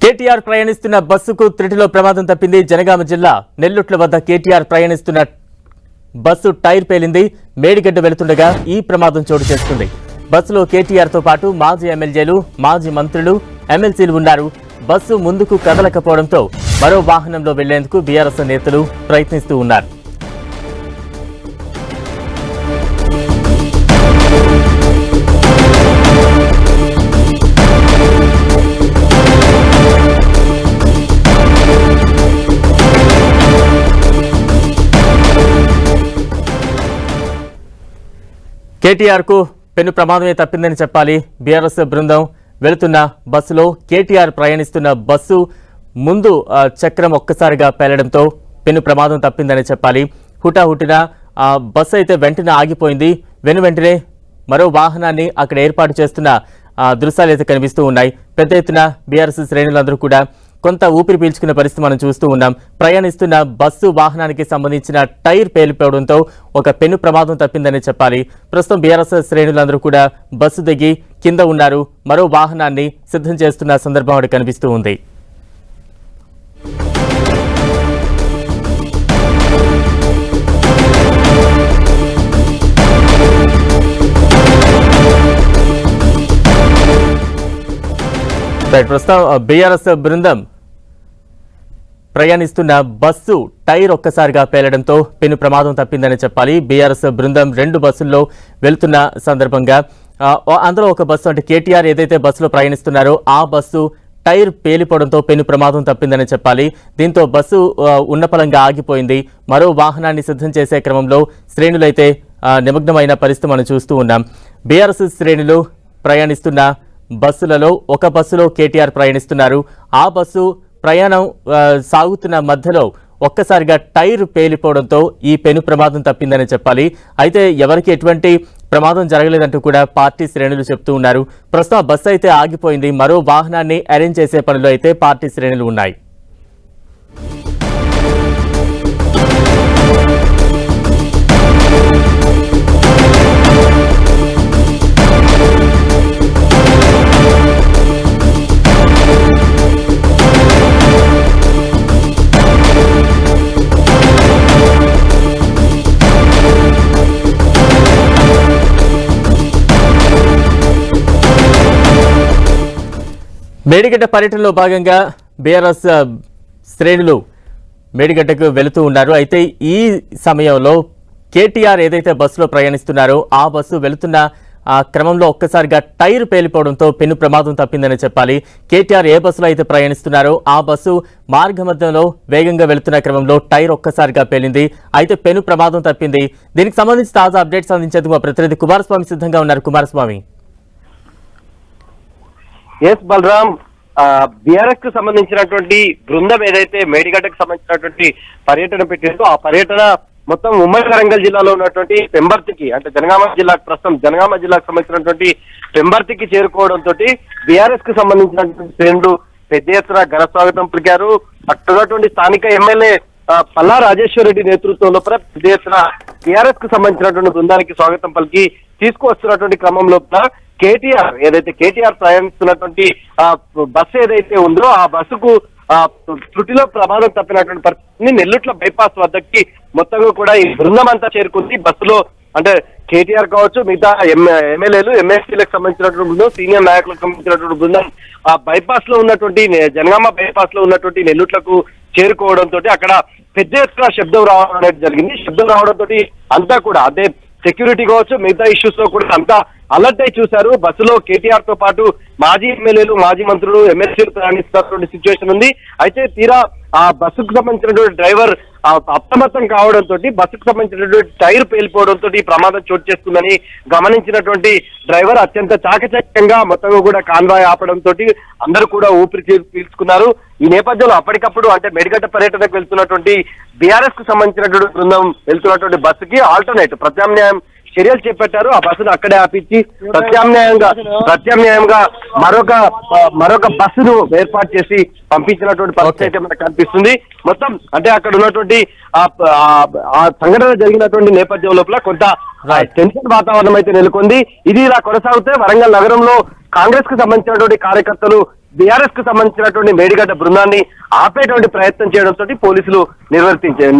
కేటీఆర్ ప్రయాణిస్తున్న బస్సుకు త్రిటిలో ప్రమాదం తప్పింది. జనగామ జిల్లా నెల్లుట్ల వద్ద కేటీఆర్ ప్రయాణిస్తున్న బస్సు టైర్ పేలింది. మేడిగడ్డ వెళుతుండగా ఈ ప్రమాదం చోటు చేసుకుంది. బస్సులో కేటీఆర్ తో పాటు మాజీ ఎమ్మెల్యేలు, మాజీ మంత్రులు, ఎమ్మెల్సీలు ఉన్నారు. బస్సు ముందుకు కదలకపోవడంతో మరో వాహనంలో వెళ్లేందుకు బీఆర్ఎస్ నేతలు ప్రయత్నిస్తూ ఉన్నారు. కేటీఆర్ కు పెను ప్రమాదమే తప్పిందని చెప్పాలి. బీఆర్ఎస్ బృందం వెళుతున్న బస్సులో కేటీఆర్ ప్రయాణిస్తున్న బస్సు ముందు చక్రం ఒక్కసారిగా పేలడంతో పెను ప్రమాదం తప్పిందని చెప్పాలి. హుటాహుటిన బస్సు అయితే వెంటనే ఆగిపోయింది. వెంటనే మరో వాహనాన్ని అక్కడ ఏర్పాటు చేస్తున్న దృశ్యాలు అయితే కనిపిస్తూ ఉన్నాయి. పెద్ద ఎత్తున బీఆర్ఎస్ శ్రేణులందరూ కూడా కొంత ఊపిరి పీల్చుకున్న పరిస్థితి మనం చూస్తూ ఉన్నాం. ప్రయాణిస్తున్న బస్సు వాహనానికి సంబంధించిన టైర్ పేలిపోవడంతో ఒక పెను ప్రమాదం తప్పిందని చెప్పాలి. ప్రస్తుతం బీఆర్ఎస్ శ్రేణులందరూ కూడా బస్సు దిగి కింద ఉన్నారు. మరో వాహనాన్ని సిద్ధం చేస్తున్న సందర్భం అక్కడ కనిపిస్తూ ఉంది. ప్రస్తుతం బీఆర్ఎస్ బృందం ప్రయాణిస్తున్న బస్సు టైర్ ఒక్కసారిగా పేలడంతో పెను ప్రమాదం తప్పిందని చెప్పాలి. బీఆర్ఎస్ బృందం 2 బస్సుల్లో వెళుతున్న సందర్భంగా అందులో ఒక బస్సు అంటే కేటీఆర్ ఏదైతే బస్సులో ప్రయాణిస్తున్నారో ఆ బస్సు టైర్ పేలిపోవడంతో పెను ప్రమాదం తప్పిందని చెప్పాలి. దీంతో బస్సు ఉన్నపలంగా ఆగిపోయింది. మరో వాహనాన్ని సిద్ధం చేసే క్రమంలో శ్రేణులైతే నిమగ్నమైన పరిస్థితి మనం చూస్తూ ఉన్నాం. బీఆర్ఎస్ శ్రేణులు ప్రయాణిస్తున్న బస్సులలో ఒక బస్సులో కేటీఆర్ ప్రయాణిస్తున్నారు. ఆ బస్సు ప్రయాణం సాగుతున్న మధ్యలో ఒక్కసారిగా టైర్ పేలిపోవడంతో ఈ పెను ప్రమాదం తప్పిందని చెప్పాలి. అయితే ఎవరికి ఎటువంటి ప్రమాదం జరగలేదంటూ కూడా పార్టీ శ్రేణులు చెప్తూ ఉన్నారు. ప్రస్తుతం బస్సు అయితే ఆగిపోయింది. మరో వాహనాన్ని అరేంజ్ చేసే పనిలో అయితే పార్టీ శ్రేణులు ఉన్నాయి. మేడిగడ్డ పర్యటనలో భాగంగా బీఆర్ఎస్ శ్రేణులు మేడిగడ్డకు వెళుతూ ఉన్నారు. అయితే ఈ సమయంలో కేటీఆర్ ఏదైతే బస్సులో ప్రయాణిస్తున్నారో ఆ బస్సు వెళుతున్న క్రమంలో ఒక్కసారిగా టైర్ పేలిపోవడంతో పెను ప్రమాదం తప్పిందని చెప్పాలి. కేటీఆర్ ఏ బస్సులో అయితే ప్రయాణిస్తున్నారో ఆ బస్సు మార్గ మధ్యంలో వేగంగా వెళుతున్న క్రమంలో టైర్ ఒక్కసారిగా పేలింది. అయితే పెను ప్రమాదం తప్పింది. దీనికి సంబంధించి తాజా అప్డేట్స్ అందించేందుకు మా ప్రతినిధి కుమారస్వామి సిద్ధంగా ఉన్నారు. కుమారస్వామి. ఎస్ బలరాం, బీఆర్ఎస్ కు సంబంధించినటువంటి బృందం ఏదైతే మేడిగడ్డకు సంబంధించినటువంటి పర్యటన పెట్టిందో ఆ పర్యటన మొత్తం ఉమ్మడి వరంగల్ జిల్లాలో ఉన్నటువంటి పెంబర్తికి అంటే జనగామ జిల్లాకు సంబంధించినటువంటి పెంబర్తికి చేరుకోవడంతో బీఆర్ఎస్ కు సంబంధించినటువంటి శ్రేణులు పెద్ద ఎత్తున ఘన స్వాగతం పలికారు. అక్కడున్నటువంటి స్థానిక ఎమ్మెల్యే పల్లా రాజేశ్వర రెడ్డి నేతృత్వంలో పెద్ద ఎత్తున బీఆర్ఎస్ కు సంబంధించినటువంటి బృందానికి స్వాగతం పలికి తీసుకువస్తున్నటువంటి క్రమంలో కేటీఆర్ ప్రయాణిస్తున్నటువంటి బస్సు ఏదైతే ఉందో ఆ బస్సుకు త్రుటిలో ప్రమాదం తప్పినటువంటి పరిస్థితిని నెల్లుట్ల బైపాస్ వద్దకి మొత్తంగా కూడా ఈ బృందం అంతా చేరుకుంది. బస్సులో అంటే కేటీఆర్ కావచ్చు, మిగతా ఎమ్మెల్యేలు, ఎమ్మెల్సీలకు సంబంధించినటువంటి బృందం, సీనియర్ నాయకులకు సంబంధించినటువంటి బృందం ఆ బైపాస్ లో ఉన్నటువంటి జనగామ బైపాస్ లో ఉన్నటువంటి నెల్లుట్లకు చేరుకోవడంతో అక్కడ పెద్ద ఎత్తున శబ్దం రావడం అనేది జరిగింది. శబ్దం రావడంతో అంతా కూడా అదే సెక్యూరిటీ కావచ్చు, మిగతా ఇష్యూస్ లో కూడా అంతా అలర్ట్ అయి చూశారు. బస్సులో కేటీఆర్ తో పాటు మాజీ ఎమ్మెల్యేలు, మాజీ మంత్రులు, ఎమ్మెల్సీలు ప్రయాణిస్తున్నటువంటి సిచ్యువేషన్ ఉంది. అయితే తీరా ఆ బస్సుకు సంబంధించినటువంటి డ్రైవర్ అప్రమత్తం కావడంతో బస్సుకు సంబంధించినటువంటి టైర్ పేలిపోవడంతో ఈ ప్రమాదం చోటు చేసుకుందని గమనించినటువంటి డ్రైవర్ అత్యంత చాకచక్యంగా మొత్తంగా కూడా కాన్వాయ్ ఆపడంతో అందరూ కూడా ఊపిరి పీల్చుకున్నారు. ఈ నేపథ్యంలో అప్పటికప్పుడు అంటే మేడిగడ్డ పర్యటనకు వెళ్తున్నటువంటి బీఆర్ఎస్ కు సంబంధించినటువంటి బృందం వెళ్తున్నటువంటి బస్సుకి ఆల్టర్నేట్ ప్రత్యామ్నాయం చర్యలు చేపట్టారు. ఆ బస్సును అక్కడే ఆపించి ప్రత్యామ్నాయంగా మరొక బస్సును ఏర్పాటు చేసి పంపించినటువంటి పరిస్థితి అయితే మనకు కనిపిస్తుంది. మొత్తం అంటే అక్కడ ఉన్నటువంటి ఆ సంఘటన జరిగినటువంటి నేపథ్యం లోపల కొంత టెన్షన్ వాతావరణం అయితే నెలకొంది. ఇది ఇలా కొనసాగితే వరంగల్ నగరంలో కాంగ్రెస్ కు సంబంధించినటువంటి కార్యకర్తలు బీఆర్ఎస్ కు సంబంధించినటువంటి మేడిగడ్డ బృందాన్ని ఆపేటువంటి ప్రయత్నం చేయడంతో పోలీసులు నిర్వర్తించారు.